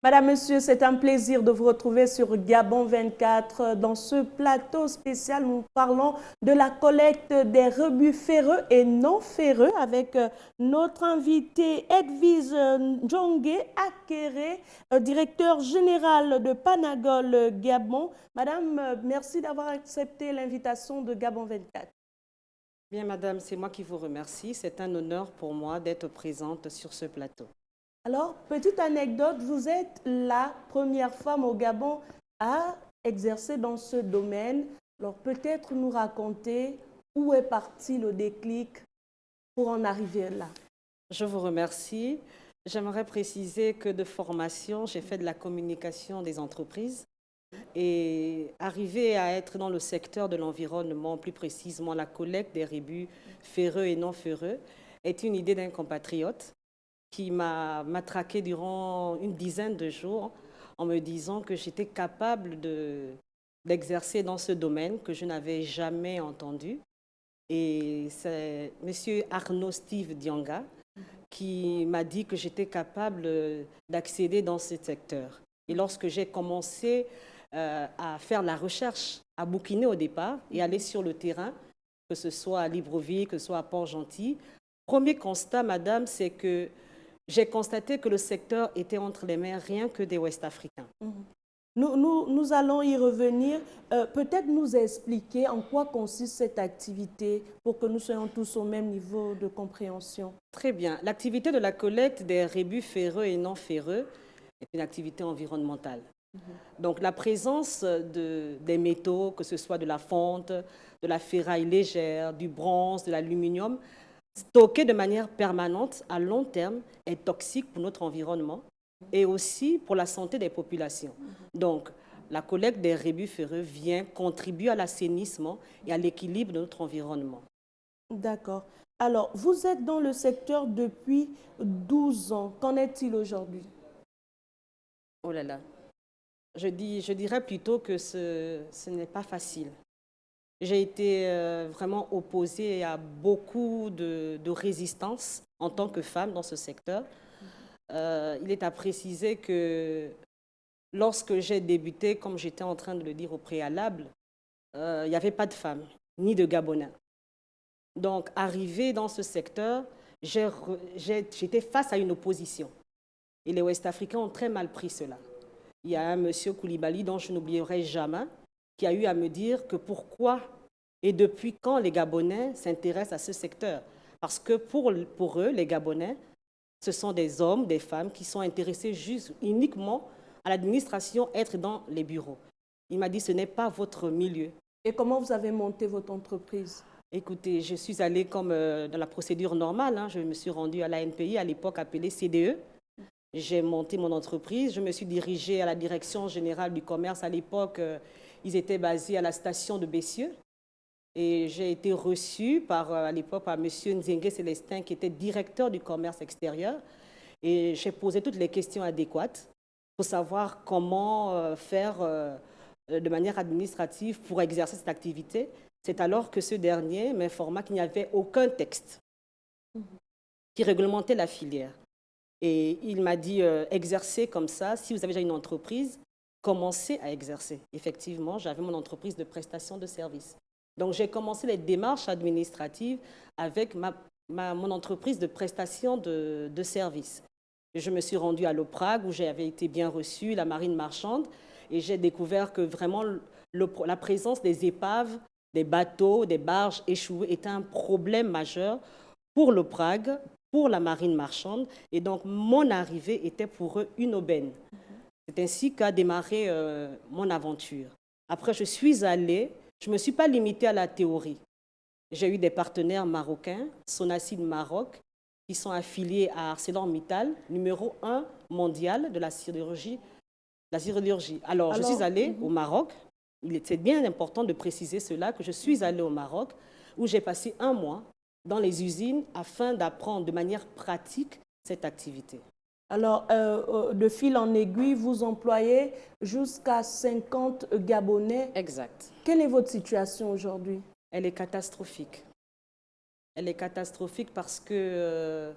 Madame, Monsieur, c'est un plaisir de vous retrouver sur Gabon 24. Dans ce plateau spécial, nous parlons de la collecte des rebuts ferreux et non ferreux avec notre invité Edwige Ndjongue Akere, directeur général de Panagol Gabon. Madame, merci d'avoir accepté l'invitation de Gabon 24. Bien, madame, c'est moi qui vous remercie. C'est un honneur pour moi d'être présente sur ce plateau. Alors, petite anecdote, vous êtes la première femme au Gabon à exercer dans ce domaine. Alors, peut-être nous raconter où est parti le déclic pour en arriver là. Je vous remercie. J'aimerais préciser que de formation, j'ai fait de la communication des entreprises et arriver à être dans le secteur de l'environnement, plus précisément la collecte des rebuts ferreux et non ferreux, est une idée d'un compatriote qui m'a matraqué durant une dizaine de jours en me disant que j'étais capable d'exercer dans ce domaine que je n'avais jamais entendu. Et c'est M. Arnaud Steve Dianga qui m'a dit que j'étais capable d'accéder dans ce secteur. Et lorsque j'ai commencé à faire la recherche, à bouquiner au départ et aller sur le terrain, que ce soit à Libreville, que ce soit à Port-Gentil, premier constat, madame, c'est que j'ai constaté que le secteur était entre les mains rien que des Ouest-Africains. Nous allons y revenir. Peut-être nous expliquer en quoi consiste cette activité pour que nous soyons tous au même niveau de compréhension. Très bien. L'activité de la collecte des rebuts ferreux et non ferreux est une activité environnementale. Donc la présence des métaux, que ce soit de la fonte, de la ferraille légère, du bronze, de l'aluminium, stocké de manière permanente à long terme est toxique pour notre environnement et aussi pour la santé des populations. Donc, la collecte des rebuts ferreux vient contribuer à l'assainissement et à l'équilibre de notre environnement. D'accord. Alors, vous êtes dans le secteur depuis 12 ans. Qu'en est-il aujourd'hui? Oh là là, je dirais plutôt que ce n'est pas facile. J'ai été vraiment opposée à beaucoup de résistance en tant que femme dans ce secteur. Il est à préciser que lorsque j'ai débuté, comme j'étais en train de le dire au préalable, il n'y avait pas de femmes, ni de Gabonais. Donc, arrivé dans ce secteur, j'étais face à une opposition. Et les Ouest-Africains ont très mal pris cela. Il y a un monsieur Koulibaly dont je n'oublierai jamais, qui a eu à me dire que pourquoi et depuis quand les Gabonais s'intéressent à ce secteur. Parce que pour eux, les Gabonais, ce sont des hommes, des femmes qui sont intéressés juste uniquement à l'administration, être dans les bureaux. Il m'a dit, ce n'est pas votre milieu. Et comment vous avez monté votre entreprise? Écoutez, je suis allée comme dans la procédure normale. Je me suis rendue à l'ANPI, à l'époque appelée CDE. J'ai monté mon entreprise. Je me suis dirigée à la direction générale du commerce. À l'époque, ils étaient basés à la station de Bessieux. Et j'ai été reçue à l'époque par M. Nzengue Célestin, qui était directeur du commerce extérieur. Et j'ai posé toutes les questions adéquates pour savoir comment faire de manière administrative pour exercer cette activité. C'est alors que ce dernier m'informa qu'il n'y avait aucun texte qui réglementait la filière. Et il m'a dit, exercez comme ça, si vous avez déjà une entreprise, commencez à exercer. Effectivement, j'avais mon entreprise de prestation de services. Donc, j'ai commencé les démarches administratives avec mon entreprise de prestation de services. Je me suis rendue à l'OPRAG où j'avais été bien reçue, la marine marchande, et j'ai découvert que vraiment la présence des épaves, des bateaux, des barges échouées était un problème majeur pour l'OPRAG, pour la marine marchande, et donc mon arrivée était pour eux une aubaine. C'est ainsi qu'a démarré mon aventure. Après, je ne me suis pas limitée à la théorie. J'ai eu des partenaires marocains, Sonacid Maroc, qui sont affiliés à ArcelorMittal, numéro 1 mondial de la sidérurgie. Alors, je suis allée au Maroc. C'est bien important de préciser cela, que je suis allée au Maroc, où j'ai passé un mois dans les usines afin d'apprendre de manière pratique cette activité. Alors, de fil en aiguille, vous employez jusqu'à 50 Gabonais. Exact. Quelle est votre situation aujourd'hui? Elle est catastrophique. Elle est catastrophique parce que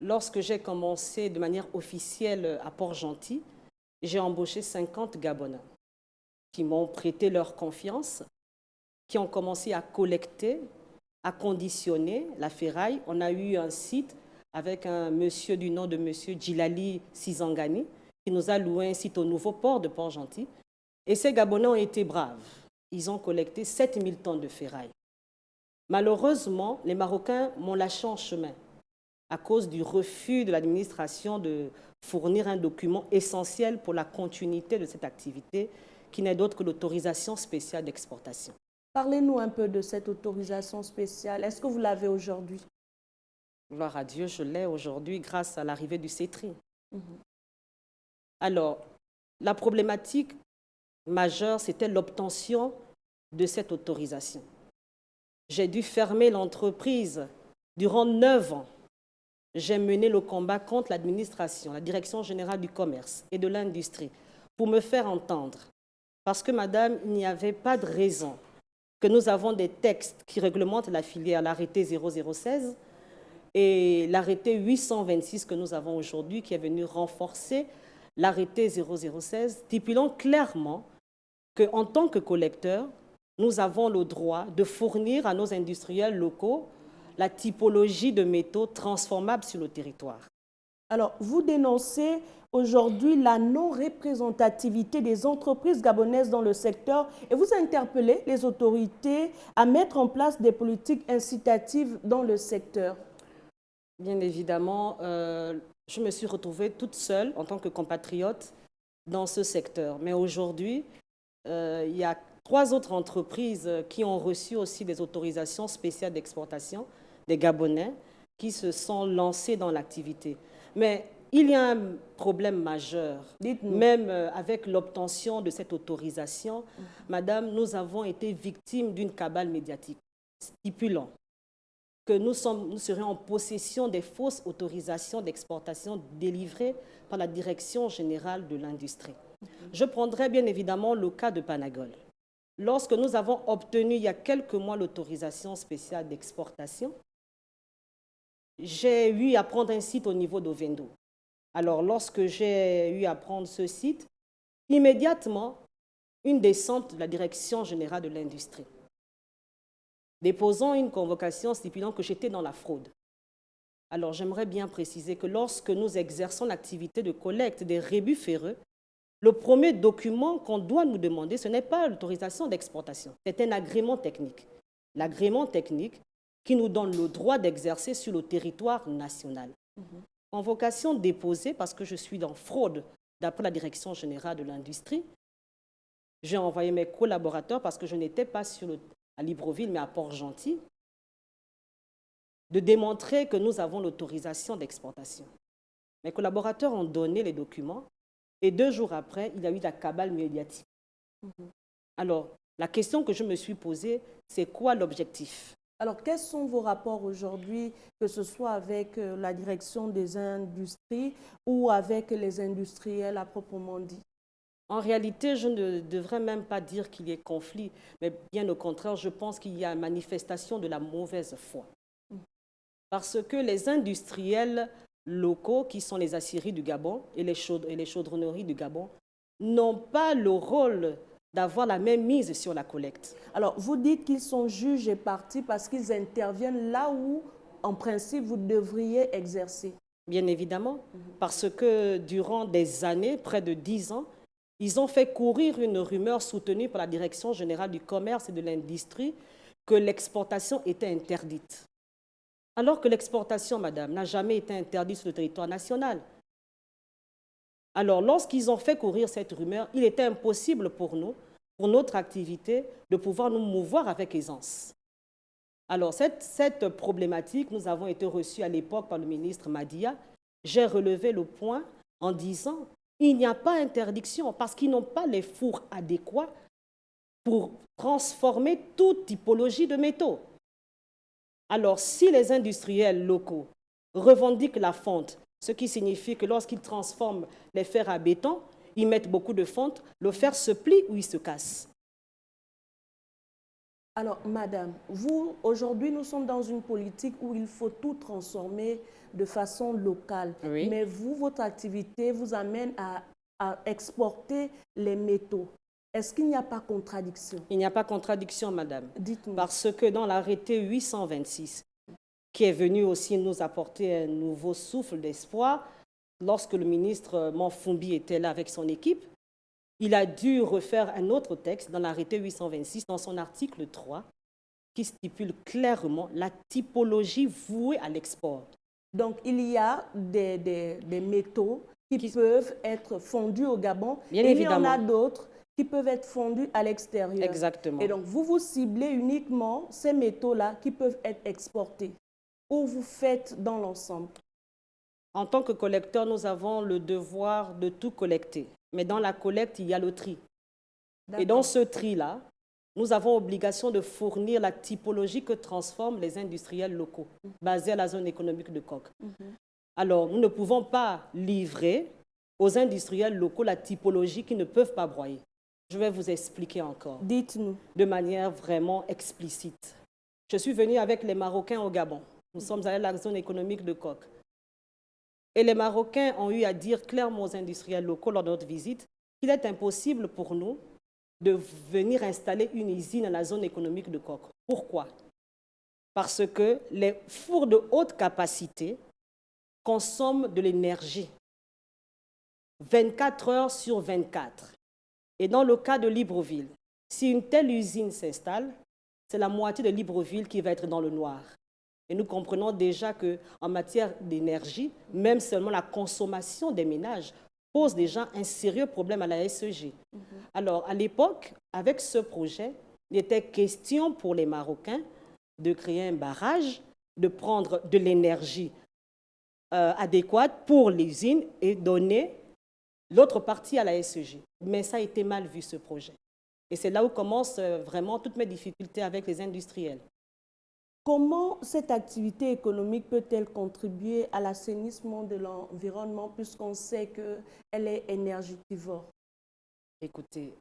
lorsque j'ai commencé de manière officielle à Port-Gentil, j'ai embauché 50 Gabonais qui m'ont prêté leur confiance, qui ont commencé à collecter, à conditionner la ferraille. On a eu un site avec un monsieur du nom de monsieur Djilali Sizangani qui nous a loué un site au nouveau port de Port-Gentil. Et ces Gabonais ont été braves. Ils ont collecté 7000 tonnes de ferraille. Malheureusement, les Marocains m'ont lâché en chemin à cause du refus de l'administration de fournir un document essentiel pour la continuité de cette activité, qui n'est d'autre que l'autorisation spéciale d'exportation. Parlez-nous un peu de cette autorisation spéciale. Est-ce que vous l'avez aujourd'hui? Gloire à Dieu, je l'ai aujourd'hui grâce à l'arrivée du CETRI. Alors, la problématique majeure, c'était l'obtention de cette autorisation. J'ai dû fermer l'entreprise durant 9 ans. J'ai mené le combat contre l'administration, la Direction générale du commerce et de l'industrie, pour me faire entendre. Parce que, madame, il n'y avait pas de raison que nous avons des textes qui réglementent la filière, l'arrêté 0016 et l'arrêté 826 que nous avons aujourd'hui, qui est venu renforcer l'arrêté 0016, stipulant clairement qu'en tant que collecteur, nous avons le droit de fournir à nos industriels locaux la typologie de métaux transformables sur le territoire. Alors, vous dénoncez aujourd'hui la non-représentativité des entreprises gabonaises dans le secteur et vous interpellez les autorités à mettre en place des politiques incitatives dans le secteur. Bien évidemment, je me suis retrouvée toute seule en tant que compatriote dans ce secteur. Mais aujourd'hui, il y a 3 autres entreprises qui ont reçu aussi des autorisations spéciales d'exportation, des Gabonais, qui se sont lancés dans l'activité. Mais il y a un problème majeur. Même avec l'obtention de cette autorisation, madame, nous avons été victimes d'une cabale médiatique stipulant que nous serions en possession des fausses autorisations d'exportation délivrées par la Direction générale de l'industrie. Je prendrai bien évidemment le cas de Panagol. Lorsque nous avons obtenu il y a quelques mois l'autorisation spéciale d'exportation, j'ai eu à prendre un site au niveau d'Ovendo. Alors, lorsque j'ai eu à prendre ce site, immédiatement, une descente de la Direction générale de l'industrie, déposant une convocation stipulant que j'étais dans la fraude. Alors, j'aimerais bien préciser que lorsque nous exerçons l'activité de collecte des rébus ferreux, le premier document qu'on doit nous demander, ce n'est pas l'autorisation d'exportation, c'est un agrément technique. L'agrément technique qui nous donne le droit d'exercer sur le territoire national. Convocation déposée parce que je suis en fraude d'après la Direction générale de l'industrie. J'ai envoyé mes collaborateurs parce que je n'étais pas à Libreville, mais à Port-Gentil, de démontrer que nous avons l'autorisation d'exportation. Mes collaborateurs ont donné les documents et 2 jours après, il y a eu la cabale médiatique. Alors, la question que je me suis posée, c'est quoi l'objectif? Alors, quels sont vos rapports aujourd'hui, que ce soit avec la direction des industries ou avec les industriels à proprement dit? En réalité, je ne devrais même pas dire qu'il y ait conflit, mais bien au contraire, je pense qu'il y a une manifestation de la mauvaise foi. Parce que les industriels locaux, qui sont les aciéries du Gabon et les chaudronneries du Gabon, n'ont pas le rôle d'avoir la même mise sur la collecte. Alors, vous dites qu'ils sont juges et partis parce qu'ils interviennent là où, en principe, vous devriez exercer. Bien évidemment, parce que durant des années, près de 10 ans, ils ont fait courir une rumeur soutenue par la Direction générale du commerce et de l'industrie que l'exportation était interdite. Alors que l'exportation, madame, n'a jamais été interdite sur le territoire national. Alors, lorsqu'ils ont fait courir cette rumeur, il était impossible pour nous, pour notre activité, de pouvoir nous mouvoir avec aisance. Alors, cette problématique, nous avons été reçus à l'époque par le ministre Madia. J'ai relevé le point en disant il n'y a pas interdiction parce qu'ils n'ont pas les fours adéquats pour transformer toute typologie de métaux. Alors, si les industriels locaux revendiquent la fonte, ce qui signifie que lorsqu'ils transforment les fers à béton, ils mettent beaucoup de fonte, le fer se plie ou il se casse. Alors, madame, vous, aujourd'hui, nous sommes dans une politique où il faut tout transformer de façon locale. Oui. Mais vous, votre activité vous amène à à exporter les métaux. Est-ce qu'il n'y a pas contradiction? Il n'y a pas contradiction, madame. Dites-nous. Parce que dans l'arrêté 826, qui est venu aussi nous apporter un nouveau souffle d'espoir, lorsque le ministre Manfumbi était là avec son équipe, il a dû refaire un autre texte dans l'arrêté 826, dans son article 3, qui stipule clairement la typologie vouée à l'export. Donc, il y a des métaux qui peuvent être fondus au Gabon. Bien et évidemment. Il y en a d'autres qui peuvent être fondus à l'extérieur. Exactement. Et donc, vous ciblez uniquement ces métaux-là qui peuvent être exportés. Ou vous faites dans l'ensemble? En tant que collecteur, nous avons le devoir de tout collecter. Mais dans la collecte, il y a le tri. Et dans ce tri-là, nous avons obligation de fournir la typologie que transforment les industriels locaux, basés à la zone économique de Coq. Alors, nous ne pouvons pas livrer aux industriels locaux la typologie qu'ils ne peuvent pas broyer. Je vais vous expliquer encore. Dites-nous. De manière vraiment explicite. Je suis venue avec les Marocains au Gabon. Nous sommes allés à la zone économique de Coq. Et les Marocains ont eu à dire clairement aux industriels locaux lors de notre visite qu'il est impossible pour nous de venir installer une usine à la zone économique de Coq. Pourquoi? Parce que les fours de haute capacité consomment de l'énergie 24 heures sur 24. Et dans le cas de Libreville, si une telle usine s'installe, c'est la moitié de Libreville qui va être dans le noir. Et nous comprenons déjà qu'en matière d'énergie, même seulement la consommation des ménages pose déjà un sérieux problème à la SEG. Alors, à l'époque, avec ce projet, il était question pour les Marocains de créer un barrage, de prendre de l'énergie adéquate pour l'usine et donner l'autre partie à la SEG. Mais ça a été mal vu, ce projet. Et c'est là où commencent vraiment toutes mes difficultés avec les industriels. Comment cette activité économique peut-elle contribuer à l'assainissement de l'environnement puisqu'on sait qu'elle est énergivore? Écoutez,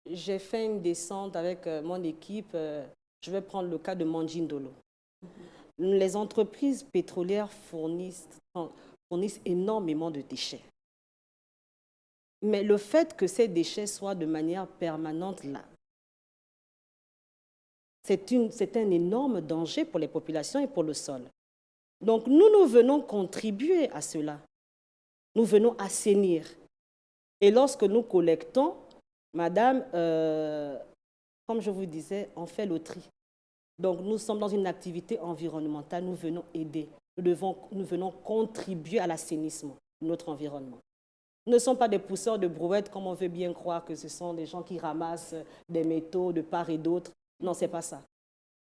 j'ai fait une descente avec mon équipe. Je vais prendre le cas de Mandjindolo. Les entreprises pétrolières fournissent énormément de déchets. Mais le fait que ces déchets soient de manière permanente là, c'est un énorme danger pour les populations et pour le sol. Donc nous venons contribuer à cela. Nous venons assainir. Et lorsque nous collectons, madame, comme je vous disais, on fait le tri. Donc nous sommes dans une activité environnementale, nous venons aider. Nous venons contribuer à l'assainissement de notre environnement. Nous ne sommes pas des pousseurs de brouettes comme on veut bien croire que ce sont des gens qui ramassent des métaux de part et d'autre. Non, ce n'est pas ça.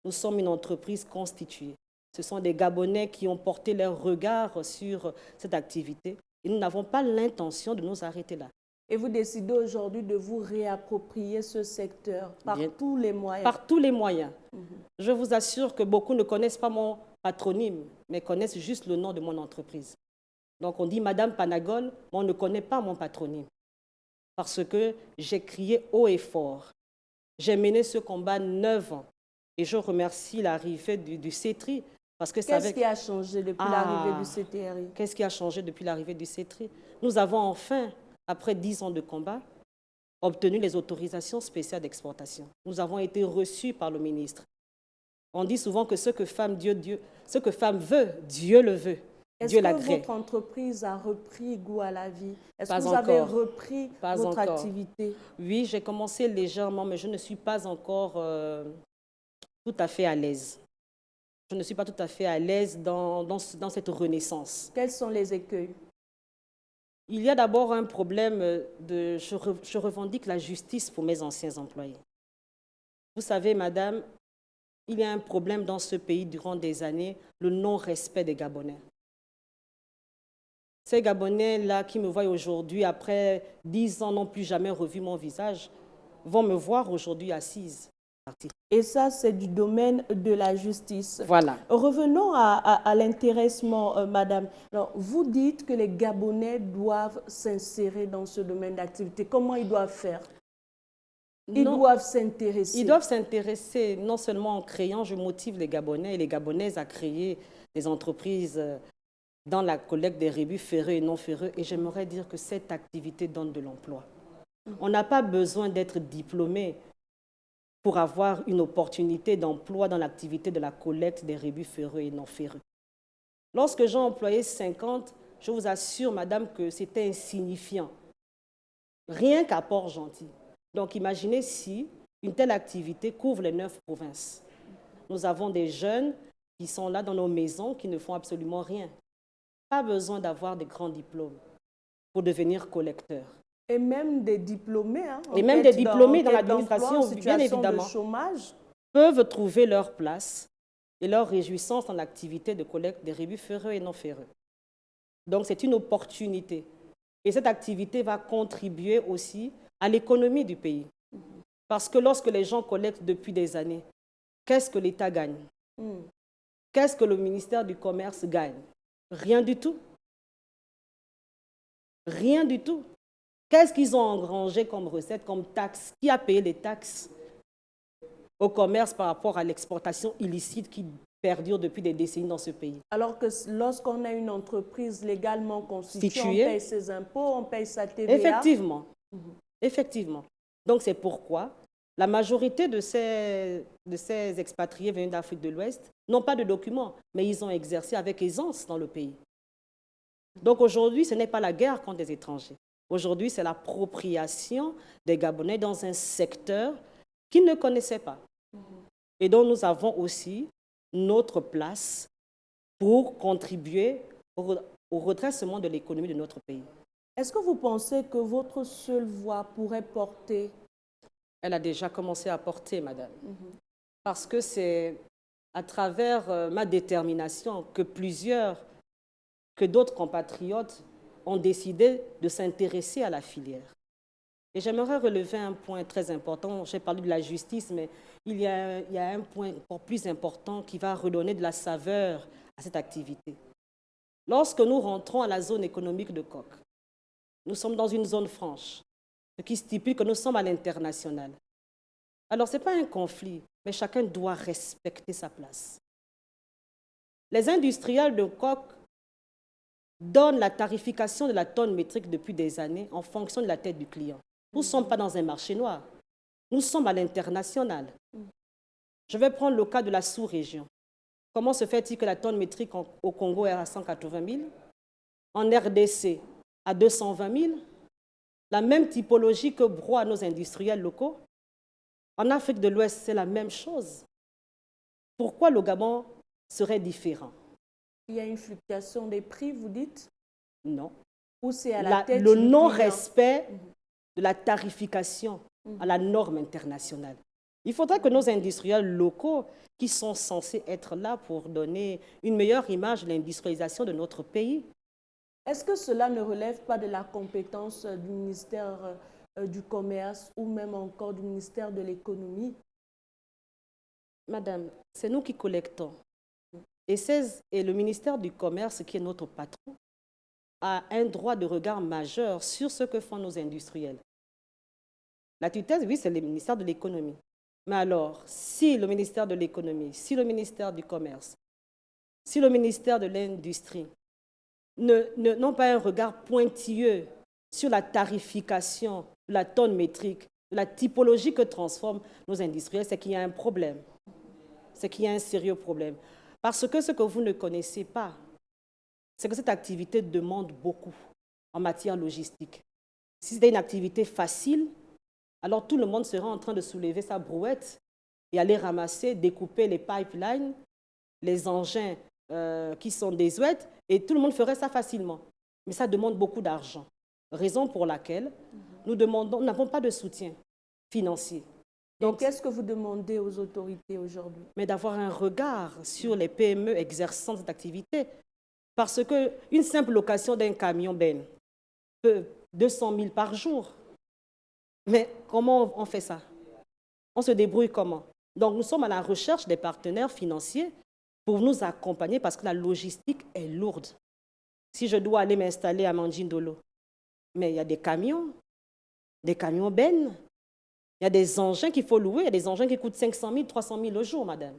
Nous sommes une entreprise constituée. Ce sont des Gabonais qui ont porté leur regard sur cette activité et nous n'avons pas l'intention de nous arrêter là. Et vous décidez aujourd'hui de vous réapproprier ce secteur par tous les moyens? Par tous les moyens. Je vous assure que beaucoup ne connaissent pas mon patronyme, mais connaissent juste le nom de mon entreprise. Donc on dit Madame Panagol, mais on ne connaît pas mon patronyme. Parce que j'ai crié haut et fort. J'ai mené ce combat 9 ans. Et je remercie l'arrivée du CETRI. Qu'est-ce qui a changé depuis l'arrivée du CTRI? Qu'est-ce qui a changé depuis l'arrivée du CETRI? Nous avons enfin, après 10 ans de combat, obtenu les autorisations spéciales d'exportation. Nous avons été reçus par le ministre. On dit souvent que ce que femme veut, Dieu le veut. Est-ce que votre entreprise a repris goût à la vie? Est-ce que vous avez repris votre activité? Oui, j'ai commencé légèrement, mais je ne suis pas encore tout à fait à l'aise. Je ne suis pas tout à fait à l'aise dans cette renaissance. Quels sont les écueils? Il y a d'abord un problème je revendique la justice pour mes anciens employés. Vous savez, madame, il y a un problème dans ce pays durant des années, le non-respect des Gabonais. Ces Gabonais-là qui me voient aujourd'hui, après 10 ans, n'ont plus jamais revu mon visage, vont me voir aujourd'hui assise. Et ça, c'est du domaine de la justice. Voilà. Revenons à l'intéressement, madame. Alors, vous dites que les Gabonais doivent s'insérer dans ce domaine d'activité. Comment ils doivent faire? Ils doivent s'intéresser. Ils doivent s'intéresser non seulement en créant, je motive les Gabonais et les Gabonaises à créer des entreprises dans la collecte des rebuts ferreux et non ferreux. Et j'aimerais dire que cette activité donne de l'emploi. On n'a pas besoin d'être diplômé pour avoir une opportunité d'emploi dans l'activité de la collecte des rebuts ferreux et non ferreux. Lorsque j'ai employé 50, je vous assure, madame, que c'était insignifiant. Rien qu'à Port-Gentil. Donc, imaginez si une telle activité couvre les 9 provinces. Nous avons des jeunes qui sont là dans nos maisons, qui ne font absolument rien. Pas besoin d'avoir des grands diplômes pour devenir collecteur. Et même des diplômés, hein, et même des diplômés dans l'administration, l'administration, bien évidemment, de chômage, peuvent trouver leur place et leur réjouissance dans l'activité de collecte des rebuts ferreux et non ferreux. Donc, c'est une opportunité. Et cette activité va contribuer aussi à l'économie du pays. Parce que lorsque les gens collectent depuis des années, qu'est-ce que l'État gagne? Qu'est-ce que le ministère du Commerce gagne? Rien du tout. Rien du tout. Qu'est-ce qu'ils ont engrangé comme recettes, comme taxes? Qui a payé les taxes au commerce par rapport à l'exportation illicite qui perdure depuis des décennies dans ce pays? Alors que lorsqu'on a une entreprise légalement constituée, on paye ses impôts, on paye sa TVA. Effectivement. Effectivement. Donc c'est pourquoi la majorité de ces expatriés venus d'Afrique de l'Ouest n'ont pas de documents, mais ils ont exercé avec aisance dans le pays. Donc aujourd'hui, ce n'est pas la guerre contre les étrangers. Aujourd'hui, c'est l'appropriation des Gabonais dans un secteur qu'ils ne connaissaient pas. Et dont nous avons aussi notre place pour contribuer au redressement de l'économie de notre pays. Est-ce que vous pensez que votre seule voix pourrait porter? Elle a déjà commencé à porter, madame. Parce que c'est à travers ma détermination que d'autres compatriotes ont décidé de s'intéresser à la filière. Et j'aimerais relever un point très important. J'ai parlé de la justice, mais il y a un point encore plus important qui va redonner de la saveur à cette activité. Lorsque nous rentrons à la zone économique de Coq, nous sommes dans une zone franche, ce qui stipule que nous sommes à l'international. Alors, ce n'est pas un conflit, mais chacun doit respecter sa place. Les industriels de Coq donnent la tarification de la tonne métrique depuis des années en fonction de la tête du client. Nous ne sommes pas dans un marché noir. Nous sommes à l'international. Je vais prendre le cas de la sous-région. Comment se fait-il que la tonne métrique au Congo est à 180 000, en RDC à 220 000, la même typologie que broient nos industriels locaux? En Afrique de l'Ouest, c'est la même chose. Pourquoi le Gabon serait différent? Il y a une fluctuation des prix, vous dites? Non. Ou c'est à la tête le du non-respect de la tarification à la norme internationale. Il faudrait que nos industriels locaux, qui sont censés être là pour donner une meilleure image de l'industrialisation de notre pays. Est-ce que cela ne relève pas de la compétence du ministère du Commerce ou même encore du ministère de l'Économie? Madame, c'est nous qui collectons. Et le ministère du Commerce, qui est notre patron, a un droit de regard majeur sur ce que font nos industriels. La tutelle, oui, c'est le ministère de l'Économie. Mais alors, si le ministère de l'Économie, si le ministère du Commerce, si le ministère de l'Industrie n'ont pas un regard pointilleux sur la tarification, la tonne métrique, la typologie que transforment nos industriels, c'est qu'il y a un problème. C'est qu'il y a un sérieux problème. Parce que ce que vous ne connaissez pas, c'est que cette activité demande beaucoup en matière logistique. Si c'était une activité facile, alors tout le monde serait en train de soulever sa brouette et aller ramasser, découper les pipelines, les engins qui sont désuètes, et tout le monde ferait ça facilement. Mais ça demande beaucoup d'argent. Raison pour laquelle nous n'avons pas de soutien financier. Donc, qu'est-ce que vous demandez aux autorités aujourd'hui? Mais d'avoir un regard sur les PME exerçant cette activité. Parce qu'une simple location d'un camion Ben peut 200 000 par jour. Mais comment on fait ça? On se débrouille comment? Donc, nous sommes à la recherche des partenaires financiers pour nous accompagner parce que la logistique est lourde. Si je dois aller m'installer à Mandjindolo, mais il y a des camions Ben, il y a des engins qu'il faut louer, il y a des engins qui coûtent 500 000, 300 000 le jour, madame.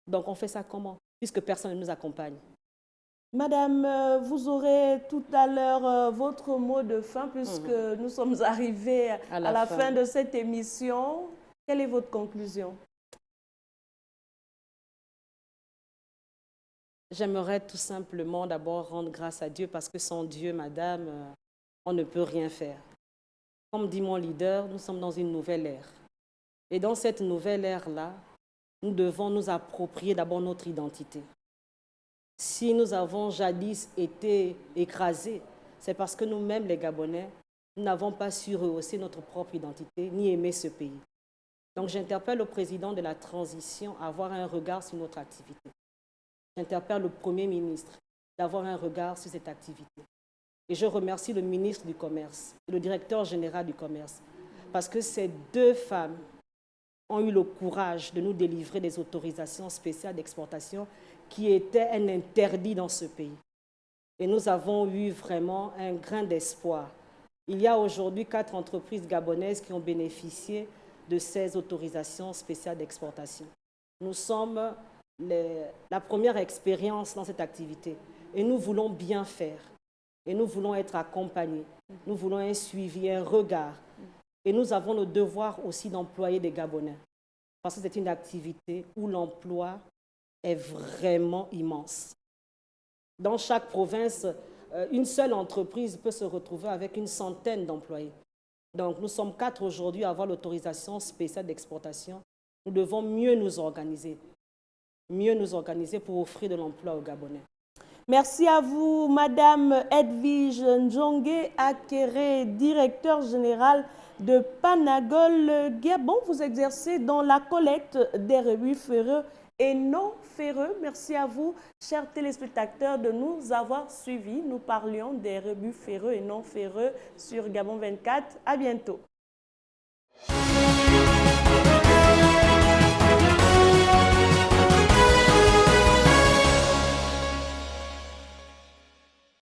Donc, on fait ça comment? Puisque personne ne nous accompagne. Madame, vous aurez tout à l'heure votre mot de fin puisque nous sommes arrivés à la fin de cette émission. Quelle est votre conclusion? J'aimerais tout simplement d'abord rendre grâce à Dieu parce que sans Dieu, madame, on ne peut rien faire. Comme dit mon leader, nous sommes dans une nouvelle ère. Et dans cette nouvelle ère-là, nous devons nous approprier d'abord notre identité. Si nous avons jadis été écrasés, c'est parce que nous-mêmes, les Gabonais, nous n'avons pas su rehausser notre propre identité ni aimer ce pays. Donc j'interpelle le président de la transition à avoir un regard sur notre activité. J'interpelle le Premier ministre d'avoir un regard sur cette activité. Et je remercie le ministre du Commerce et le directeur général du Commerce parce que ces deux femmes ont eu le courage de nous délivrer des autorisations spéciales d'exportation qui étaient un interdit dans ce pays. Et nous avons eu vraiment un grain d'espoir. Il y a aujourd'hui 4 entreprises gabonaises qui ont bénéficié de ces autorisations spéciales d'exportation. Nous sommes la première expérience dans cette activité et nous voulons bien faire. Et nous voulons être accompagnés. Nous voulons un suivi, un regard. Et nous avons le devoir aussi d'employer des Gabonais. Parce que c'est une activité où l'emploi est vraiment immense. Dans chaque province, une seule entreprise peut se retrouver avec une centaine d'employés. Donc nous sommes 4 aujourd'hui à avoir l'autorisation spéciale d'exportation. Nous devons mieux nous organiser pour offrir de l'emploi aux Gabonais. Merci à vous, Madame Edwige Ndjongue Akere, directeur général de Panagol Gabon. Vous exercez dans la collecte des rebuts ferreux et non ferreux. Merci à vous, chers téléspectateurs, de nous avoir suivis. Nous parlions des rebuts ferreux et non ferreux sur Gabon 24. À bientôt.